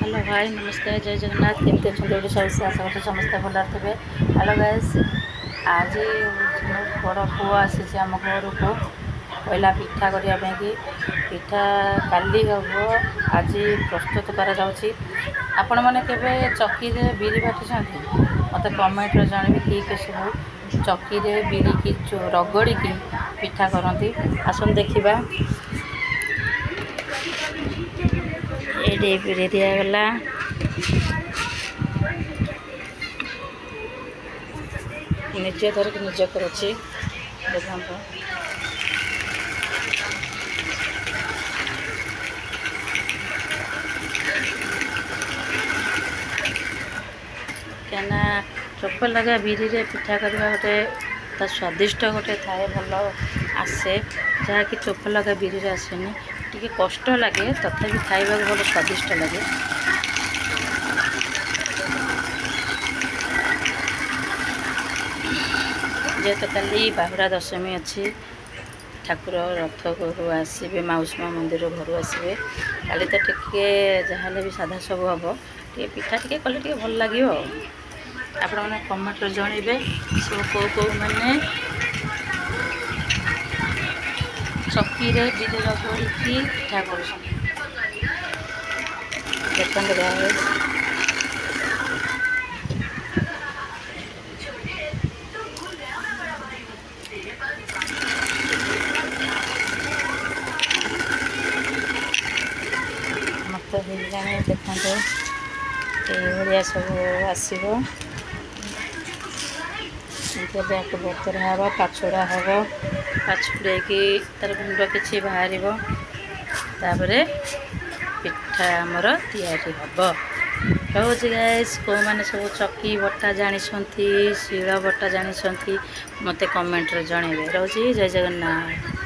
Hello भाई नमस्कार जय जगन्नाथ केमती अच्छा ये सब से आशा करते समस्ते भल थे। हेलो गाइस आज बड़ पुआ आसी आम घर को पहला पिठा करने की पिठा काली हम आज प्रस्तुत आपण मैंने केवे चक्की रे बिरी बाटी मत कमेंट जानवे किए सब चक्की रे बिरी की रगड़ी की पिठा करती आसन देखा ये बिरी दिगला निजे धरिक निजे करुच्ची देखा क्या चोप लगा बिरी रे पिठा करवा गोटे स्वादिष्ट गोटे थाए भल आसे जहाँकि चोप लगा बिरी रे आसेनी टी कष्ट लगे तथापि खाइबा भल स्वादिष्ट लगे। जेहेतु काली बाहुड़ा दशमी अच्छी ठाकुर रथ घर आसवे माउसी मंदिर घर आसवे काली तो टे जहाँ भी साधा सब हम टे पिठा टे कले टे भल लगे आपण मैंने कमेंट जनइबे सब कौ मैंने चक्की रे बिरी रगड़ी पिठा कर मत देखते ये सब आसो बतरा हम पाछड़ा हम पाछड़े तार गुंड कि बाहर तापर पिठा आमर तैयारी हम रोज गाइस कौ मैंने सब चक्की बटा जानी शिल बटा जानी मत कमेंट जनइबे रोज जय जगन्नाथ।